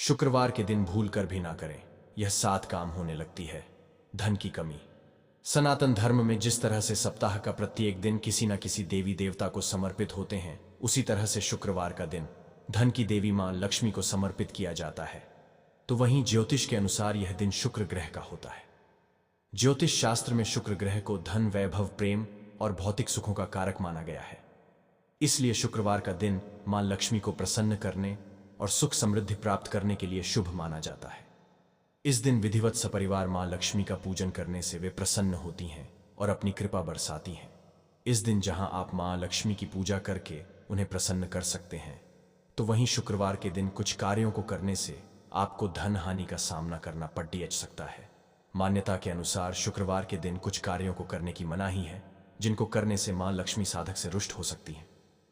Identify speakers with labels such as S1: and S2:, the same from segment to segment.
S1: शुक्रवार के दिन भूल कर भी ना करें, यह 7 काम होने लगती है। धन की कमी। सनातन धर्म में जिस तरह से सप्ताह का प्रत्येक दिन किसी न किसी देवी देवता को समर्पित होते हैं, उसी तरह से शुक्रवार का दिन धन की देवी मां लक्ष्मी को समर्पित किया जाता है। तो वहीं ज्योतिष के अनुसार यह दिन शुक्र ग्रह का होता है। ज्योतिष शास्त्र में शुक्र ग्रह को धन, वैभव, प्रेम और भौतिक सुखों का कारक माना गया है। इसलिए शुक्रवार का दिन मां लक्ष्मी को प्रसन्न करने और सुख समृद्धि प्राप्त करने के लिए शुभ माना जाता है। इस दिन विधिवत सपरिवार मां लक्ष्मी का पूजन करने से वे प्रसन्न होती हैं और अपनी कृपा बरसाती हैं। इस दिन जहां आप मां लक्ष्मी की पूजा करके उन्हें प्रसन्न कर सकते हैं, तो वहीं शुक्रवार के दिन कुछ कार्यों को करने से आपको धन हानि का सामना करना पड़ सकता है। मान्यता के अनुसार शुक्रवार के दिन कुछ कार्यों को करने की मनाही है, जिनको करने से मां लक्ष्मी साधक से रुष्ट हो सकती हैं।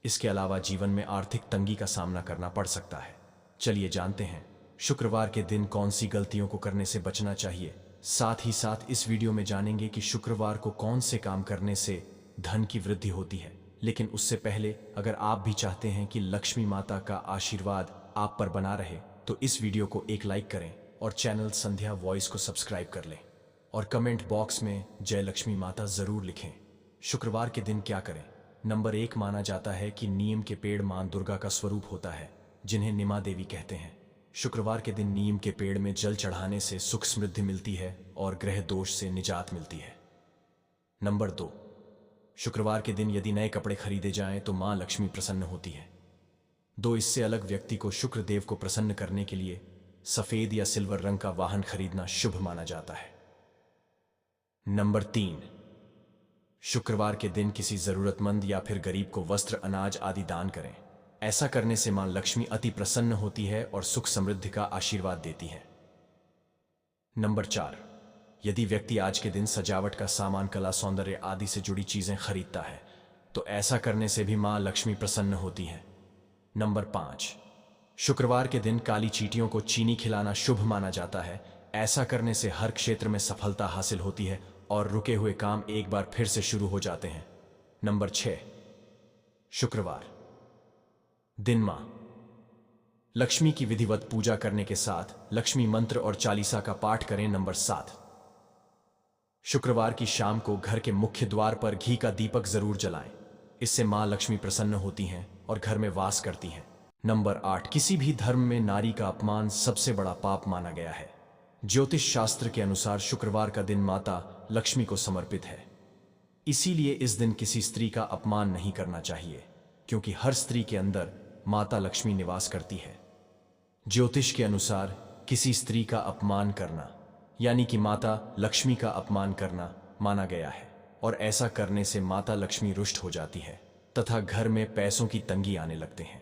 S1: इसके अलावा जीवन में आर्थिक तंगी का सामना करना पड़ सकता है। चलिए जानते हैं शुक्रवार के दिन कौन सी गलतियों को करने से बचना चाहिए। साथ ही साथ इस वीडियो में जानेंगे कि शुक्रवार को कौन से काम करने से धन की वृद्धि होती है। लेकिन उससे पहले अगर आप भी चाहते हैं कि लक्ष्मी माता का आशीर्वाद आप पर बना रहे, तो इस वीडियो को एक लाइक करें और चैनल संध्या वॉइस को सब्सक्राइब कर लें और कमेंट बॉक्स में जय लक्ष्मी माता जरूर लिखें। शुक्रवार के दिन क्या करें? नंबर 1, माना जाता है कि नीम के पेड़ मां दुर्गा का स्वरूप होता है, जिन्हें निमा देवी कहते हैं। शुक्रवार के दिन नीम के पेड़ में जल चढ़ाने से सुख समृद्धि मिलती है और ग्रह दोष से निजात मिलती है। नंबर 2, शुक्रवार के दिन यदि नए कपड़े खरीदे जाएं तो मां लक्ष्मी प्रसन्न होती है। 2, इससे अलग व्यक्ति को शुक्र देव को प्रसन्न करने के लिए सफेद या सिल्वर रंग का वाहन खरीदना शुभ माना जाता है। नंबर 3, शुक्रवार के दिन किसी जरूरतमंद या फिर गरीब को वस्त्र, अनाज आदि दान करें। ऐसा करने से मां लक्ष्मी अति प्रसन्न होती है और सुख समृद्धि का आशीर्वाद देती है। नंबर 4, यदि व्यक्ति आज के दिन सजावट का सामान, कला, सौंदर्य आदि से जुड़ी चीजें खरीदता है, तो ऐसा करने से भी मां लक्ष्मी प्रसन्न होती है। नंबर 5, शुक्रवार के दिन काली चींटियों को चीनी खिलाना शुभ माना जाता है। ऐसा करने से हर क्षेत्र में सफलता हासिल होती है और रुके हुए काम एक बार फिर से शुरू हो जाते हैं। नंबर 6, शुक्रवार दिन मां लक्ष्मी की विधिवत पूजा करने के साथ लक्ष्मी मंत्र और चालीसा का पाठ करें। नंबर 7, शुक्रवार की शाम को घर के मुख्य द्वार पर घी का दीपक जरूर जलाएं। इससे मां लक्ष्मी प्रसन्न होती हैं और घर में वास करती हैं। नंबर 8, किसी भी धर्म में नारी का अपमान सबसे बड़ा पाप माना गया है। ज्योतिष शास्त्र के अनुसार शुक्रवार का दिन माता लक्ष्मी को समर्पित है। इसीलिए इस दिन किसी स्त्री का अपमान नहीं करना चाहिए, क्योंकि हर स्त्री के अंदर माता लक्ष्मी निवास करती है। ज्योतिष के अनुसार किसी स्त्री का अपमान करना यानी कि माता लक्ष्मी का अपमान करना माना गया है, और ऐसा करने से माता लक्ष्मी रुष्ट हो जाती है तथा घर में पैसों की तंगी आने लगते हैं।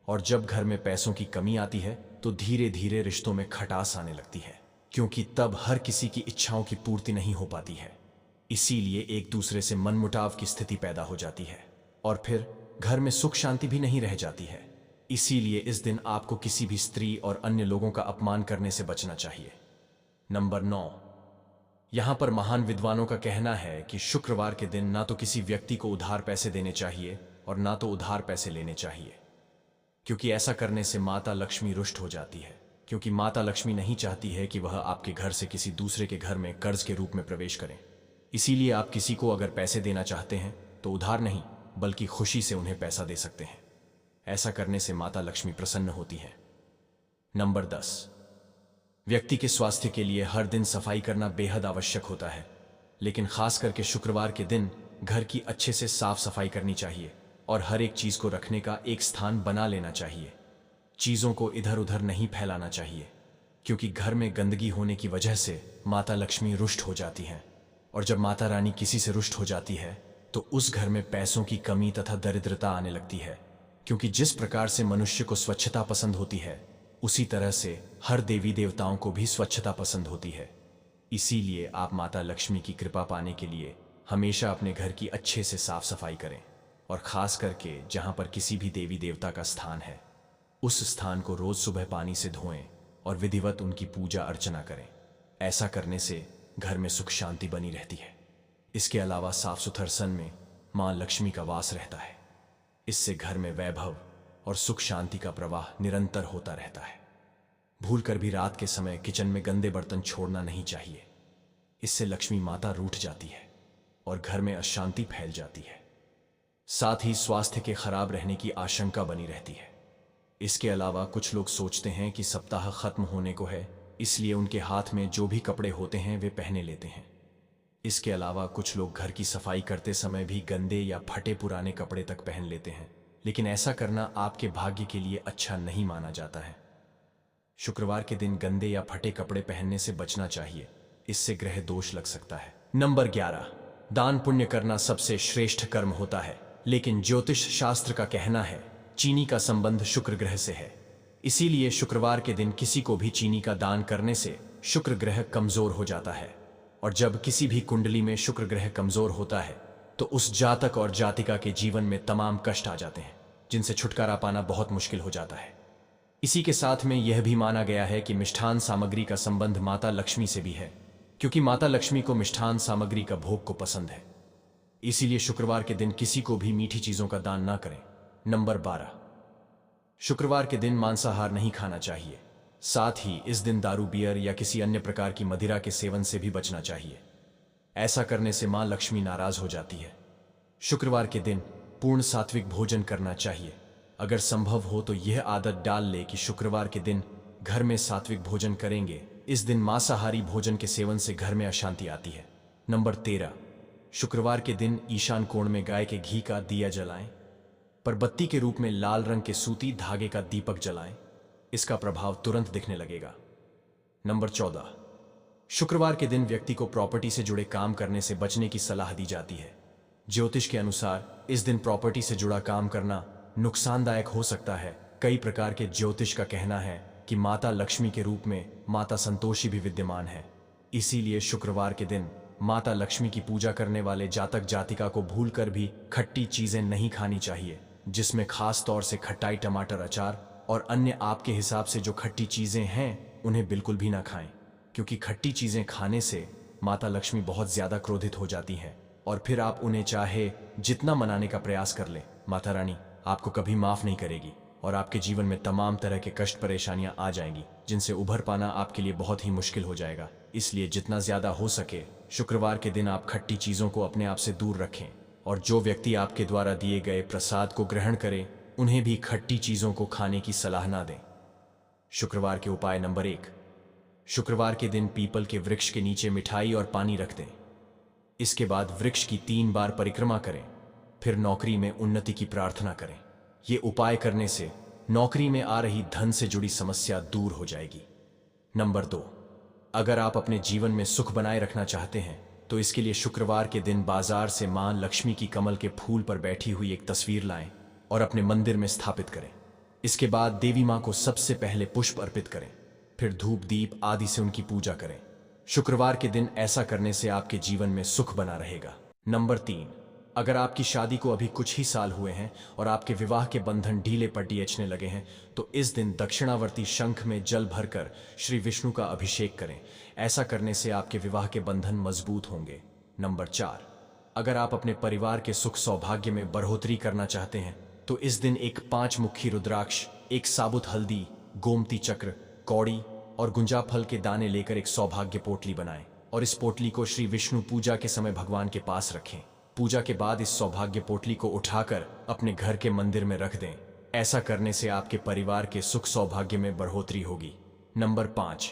S1: और जब घर में पैसों की कमी आती है तो धीरे धीरे रिश्तों में खटास आने लगती है, क्योंकि तब हर किसी की इच्छाओं की पूर्ति नहीं हो पाती है। इसीलिए एक दूसरे से मनमुटाव की स्थिति पैदा हो जाती है और फिर घर में सुख शांति भी नहीं रह जाती है। इसीलिए इस दिन आपको किसी भी स्त्री और अन्य लोगों का अपमान करने से बचना चाहिए। नंबर 9, यहां पर महान विद्वानों का कहना है कि शुक्रवार के दिन ना तो किसी व्यक्ति को उधार पैसे देने चाहिए और ना तो उधार पैसे लेने चाहिए, क्योंकि ऐसा करने से माता लक्ष्मी रुष्ट हो जाती है। क्योंकि माता लक्ष्मी नहीं चाहती है कि वह आपके घर से किसी दूसरे के घर में कर्ज के रूप में प्रवेश करें। इसीलिए आप किसी को अगर पैसे देना चाहते हैं तो उधार नहीं, बल्कि खुशी से उन्हें पैसा दे सकते हैं। ऐसा करने से माता लक्ष्मी प्रसन्न होती है। नंबर 10, व्यक्ति के स्वास्थ्य के लिए हर दिन सफाई करना बेहद आवश्यक होता है, लेकिन खास करके शुक्रवार के दिन घर की अच्छे से साफ सफाई करनी चाहिए और हर एक चीज को रखने का एक स्थान बना लेना चाहिए। चीजों को इधर उधर नहीं फैलाना चाहिए, क्योंकि घर में गंदगी होने की वजह से माता लक्ष्मी रुष्ट हो जाती हैं, और जब माता रानी किसी से रुष्ट हो जाती है तो उस घर में पैसों की कमी तथा दरिद्रता आने लगती है। क्योंकि जिस प्रकार से मनुष्य को स्वच्छता पसंद होती है, उसी तरह से हर देवी देवताओं को भी स्वच्छता पसंद होती है। इसीलिए आप माता लक्ष्मी की कृपा पाने के लिए हमेशा अपने घर की अच्छे से साफ सफाई करें, और खास करके जहां पर किसी भी देवी देवता का स्थान है, उस स्थान को रोज सुबह पानी से धोएं और विधिवत उनकी पूजा अर्चना करें। ऐसा करने से घर में सुख शांति बनी रहती है। इसके अलावा साफ सुथर सन में मां लक्ष्मी का वास रहता है। इससे घर में वैभव और सुख शांति का प्रवाह निरंतर होता रहता है। भूलकर भी रात के समय किचन में गंदे बर्तन छोड़ना नहीं चाहिए। इससे लक्ष्मी माता रूठ जाती है और घर में अशांति फैल जाती है। साथ ही स्वास्थ्य के खराब रहने की आशंका बनी रहती है। इसके अलावा कुछ लोग सोचते हैं कि सप्ताह खत्म होने को है, इसलिए उनके हाथ में जो भी कपड़े होते हैं वे पहने लेते हैं। इसके अलावा कुछ लोग घर की सफाई करते समय भी गंदे या फटे पुराने कपड़े तक पहन लेते हैं, लेकिन ऐसा करना आपके भाग्य के लिए अच्छा नहीं माना जाता है। शुक्रवार के दिन गंदे या फटे कपड़े पहनने से बचना चाहिए, इससे ग्रह दोष लग सकता है। नंबर 11, दान पुण्य करना सबसे श्रेष्ठ कर्म होता है, लेकिन ज्योतिष शास्त्र का कहना है चीनी का संबंध शुक्र ग्रह से है। इसीलिए शुक्रवार के दिन किसी को भी चीनी का दान करने से शुक्र ग्रह कमजोर हो जाता है, और जब किसी भी कुंडली में शुक्र ग्रह कमजोर होता है तो उस जातक और जातिका के जीवन में तमाम कष्ट आ जाते हैं, जिनसे छुटकारा पाना बहुत मुश्किल हो जाता है। इसी के साथ में यह भी माना गया है कि मिष्ठान सामग्री का संबंध माता लक्ष्मी से भी है, क्योंकि माता लक्ष्मी को मिष्ठान सामग्री का भोग को पसंद है। इसीलिए शुक्रवार के दिन किसी को भी मीठी चीजों का दान ना करें। नंबर 12, शुक्रवार के दिन मांसाहार नहीं खाना चाहिए। साथ ही इस दिन दारू, बियर या किसी अन्य प्रकार की मदिरा के सेवन से भी बचना चाहिए। ऐसा करने से मां लक्ष्मी नाराज हो जाती है। शुक्रवार के दिन पूर्ण सात्विक भोजन करना चाहिए। अगर संभव हो तो यह आदत डाल ले कि शुक्रवार के दिन घर में सात्विक भोजन करेंगे। इस दिन मांसाहारी भोजन के सेवन से घर में अशांति आती है। नंबर 13, शुक्रवार के दिन ईशान कोण में गाय के घी का दिया जलाएं, पर बत्ती के रूप में लाल रंग के सूती धागे का दीपक जलाएं। इसका प्रभाव तुरंत दिखने लगेगा। नंबर 14, शुक्रवार के दिन व्यक्ति को प्रॉपर्टी से जुड़े काम करने से बचने की सलाह दी जाती है। ज्योतिष के अनुसार इस दिन प्रॉपर्टी से जुड़ा काम करना नुकसानदायक हो सकता है। कई प्रकार के ज्योतिष का कहना है कि माता लक्ष्मी के रूप में माता संतोषी भी विद्यमान है। इसीलिए शुक्रवार के दिन माता लक्ष्मी की पूजा करने वाले जातक जातिका को भूलकर भी खट्टी चीजें नहीं खानी चाहिए, जिसमें खास तौर से खट्टाई, टमाटर, अचार और अन्य आपके हिसाब से जो खट्टी चीजें हैं उन्हें बिल्कुल भी ना खाएं, क्योंकि खट्टी चीजें खाने से माता लक्ष्मी बहुत ज्यादा क्रोधित हो जाती हैं और फिर आप उन्हें चाहे जितना मनाने का प्रयास कर लें, माता रानी आपको कभी माफ नहीं करेगी और आपके जीवन में तमाम तरह के कष्ट परेशानियां आ जाएंगी, जिनसे उभर पाना आपके लिए बहुत ही मुश्किल हो जाएगा। इसलिए जितना ज्यादा हो सके शुक्रवार के दिन आप खट्टी चीजों को अपने आप से दूर रखें, और जो व्यक्ति आपके द्वारा दिए गए प्रसाद को ग्रहण करे उन्हें भी खट्टी चीजों को खाने की सलाह ना दें। शुक्रवार के उपाय। नंबर 1, शुक्रवार के दिन पीपल के वृक्ष के नीचे मिठाई और पानी रख दें। इसके बाद वृक्ष की 3 बार परिक्रमा करें। फिर नौकरी में उन्नति की प्रार्थना करें। ये उपाय करने से नौकरी में आ रही धन से जुड़ी समस्या दूर हो जाएगी। नंबर 2, अगर आप अपने जीवन में सुख बनाए रखना चाहते हैं तो इसके लिए शुक्रवार के दिन बाजार से मां लक्ष्मी की कमल के फूल पर बैठी हुई एक तस्वीर लाएं और अपने मंदिर में स्थापित करें। इसके बाद देवी मां को सबसे पहले पुष्प अर्पित करें, फिर धूप, दीप आदि से उनकी पूजा करें। शुक्रवार के दिन ऐसा करने से आपके जीवन में सुख बना रहेगा। नंबर 3, अगर आपकी शादी को अभी कुछ ही साल हुए हैं और आपके विवाह के बंधन ढीले पड़ने लगे हैं तो इस दिन दक्षिणावर्ती शंख में जल भरकर श्री विष्णु का अभिषेक करें। ऐसा करने से आपके विवाह के बंधन मजबूत होंगे। नंबर 4, अगर आप अपने परिवार के सुख सौभाग्य में बढ़ोतरी करना चाहते हैं तो इस दिन एक 5 मुखी रुद्राक्ष, एक साबुत हल्दी, गोमती चक्र, कौड़ी और गुंजाफल के दाने लेकर एक सौभाग्य पोटली बनाएं और इस पोटली को श्री विष्णु पूजा के समय भगवान के पास रखें। पूजा के बाद इस सौभाग्य पोटली को उठाकर अपने घर के मंदिर में रख दें। ऐसा करने से आपके परिवार के सुख सौभाग्य में बढ़ोतरी होगी। नंबर 5,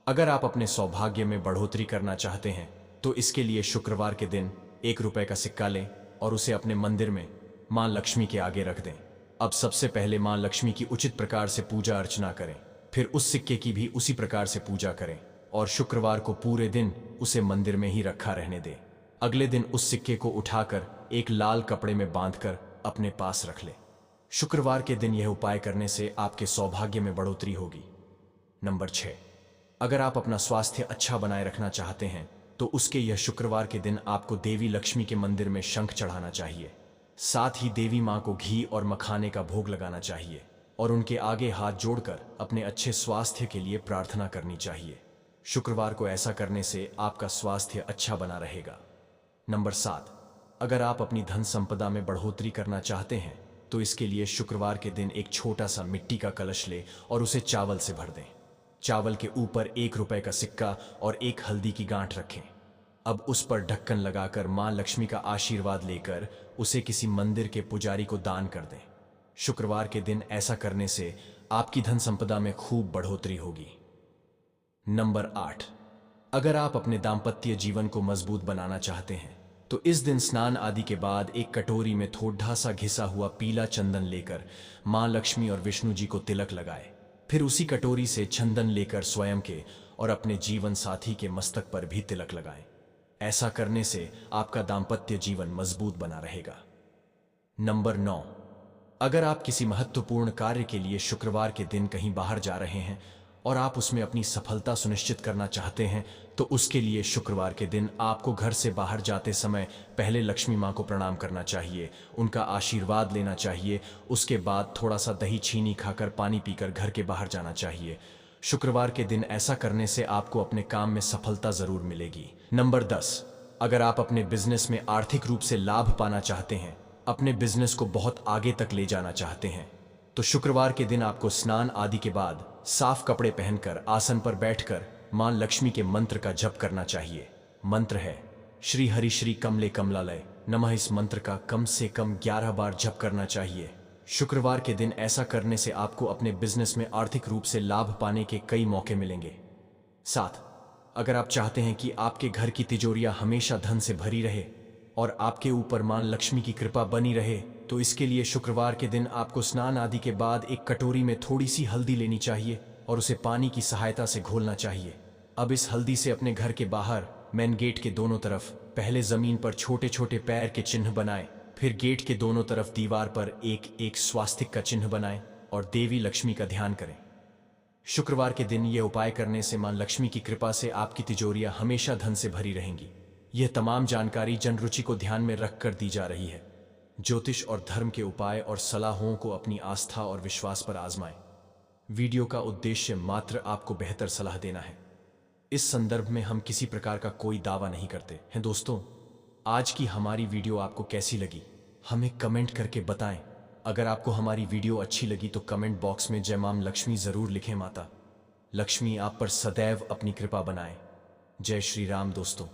S1: अगर आप अपने सौभाग्य में बढ़ोतरी करना चाहते हैं तो इसके लिए शुक्रवार के दिन 1 रुपए का सिक्का लें और उसे अपने मंदिर में मां लक्ष्मी के आगे रख दें। अब सबसे पहले मां लक्ष्मी की उचित प्रकार से पूजा अर्चना करें, फिर उस सिक्के की भी उसी प्रकार से पूजा करें और शुक्रवार को पूरे दिन उसे मंदिर में ही रखा रहने दें। अगले दिन उस सिक्के को उठाकर एक लाल कपड़े में बांधकर अपने पास रख लें। शुक्रवार के दिन यह उपाय करने से आपके सौभाग्य में बढ़ोतरी होगी। नंबर 6, अगर आप अपना स्वास्थ्य अच्छा बनाए रखना चाहते हैं तो उसके यह शुक्रवार के दिन आपको देवी लक्ष्मी के मंदिर में शंख चढ़ाना चाहिए। साथ ही देवी मां को घी और मखाने का भोग लगाना चाहिए और उनके आगे हाथ जोड़कर अपने अच्छे स्वास्थ्य के लिए प्रार्थना करनी चाहिए। शुक्रवार को ऐसा करने से आपका स्वास्थ्य अच्छा बना रहेगा। नंबर 7, अगर आप अपनी धन संपदा में बढ़ोतरी करना चाहते हैं तो इसके लिए शुक्रवार के दिन एक छोटा सा मिट्टी का कलश लें और उसे चावल से भर दें। चावल के ऊपर 1 रुपए का सिक्का और 1 हल्दी की गांठ रखें। अब उस पर ढक्कन लगाकर मां लक्ष्मी का आशीर्वाद लेकर उसे किसी मंदिर के पुजारी को दान कर दें। शुक्रवार के दिन ऐसा करने से आपकी धन संपदा में खूब बढ़ोतरी होगी। नंबर 8, अगर आप अपने दाम्पत्य जीवन को मजबूत बनाना चाहते हैं तो इस दिन स्नान आदि के बाद एक कटोरी में थोड़ा सा घिसा हुआ पीला चंदन लेकर मां लक्ष्मी और विष्णु जी को तिलक लगाएं। फिर उसी कटोरी से चंदन लेकर स्वयं के और अपने जीवन साथी के मस्तक पर भी तिलक लगाएं। ऐसा करने से आपका दाम्पत्य जीवन मजबूत बना रहेगा। नंबर 9, अगर आप किसी महत्वपूर्ण कार्य के लिए शुक्रवार के दिन कहीं बाहर जा रहे हैं और आप उसमें अपनी सफलता सुनिश्चित करना चाहते हैं तो उसके लिए शुक्रवार के दिन आपको घर से बाहर जाते समय पहले लक्ष्मी मां को प्रणाम करना चाहिए, उनका आशीर्वाद लेना चाहिए। उसके बाद थोड़ा सा दही चीनी खाकर पानी पीकर घर के बाहर जाना चाहिए। शुक्रवार के दिन ऐसा करने से आपको अपने काम में सफलता जरूर मिलेगी। नंबर 10, अगर आप अपने बिजनेस में आर्थिक रूप से लाभ पाना चाहते हैं, अपने बिजनेस को बहुत आगे तक ले जाना चाहते हैं तो शुक्रवार के दिन आपको स्नान आदि के बाद साफ कपड़े पहनकर आसन पर बैठकर मां लक्ष्मी के मंत्र का जप करना चाहिए। मंत्र है श्री हरि श्री कमले कमलालय नमः। इस मंत्र का कम से कम 11 बार जप करना चाहिए। शुक्रवार के दिन ऐसा करने से आपको अपने बिजनेस में आर्थिक रूप से लाभ पाने के कई मौके मिलेंगे। 7, अगर आप चाहते हैं कि आपके घर की तिजोरियां हमेशा धन से भरी रहे और आपके ऊपर मां लक्ष्मी की कृपा बनी रहे तो इसके लिए शुक्रवार के दिन आपको स्नान आदि के बाद एक कटोरी में थोड़ी सी हल्दी लेनी चाहिए और उसे पानी की सहायता से घोलना चाहिए। अब इस हल्दी से अपने घर के बाहर मेन गेट के दोनों तरफ पहले जमीन पर छोटे छोटे पैर के चिन्ह बनाएं, फिर गेट के दोनों तरफ दीवार पर एक एक स्वास्तिक का चिन्ह बनाएं और देवी लक्ष्मी का ध्यान करें। शुक्रवार के दिन यह उपाय करने से मां लक्ष्मी की कृपा से आपकी तिजोरियां हमेशा धन से भरी रहेंगी। यह तमाम जानकारी जन रुचि को ध्यान में रखकर दी जा रही है। ज्योतिष और धर्म के उपाय और सलाहों को अपनी आस्था और विश्वास पर आजमाएं। वीडियो का उद्देश्य मात्र आपको बेहतर सलाह देना है। इस संदर्भ में हम किसी प्रकार का कोई दावा नहीं करते हैं। दोस्तों, आज की हमारी वीडियो आपको कैसी लगी हमें कमेंट करके बताएं। अगर आपको हमारी वीडियो अच्छी लगी तो कमेंट बॉक्स में जय मां लक्ष्मी जरूर लिखें। माता लक्ष्मी आप पर सदैव अपनी कृपा बनाए। जय श्री राम दोस्तों।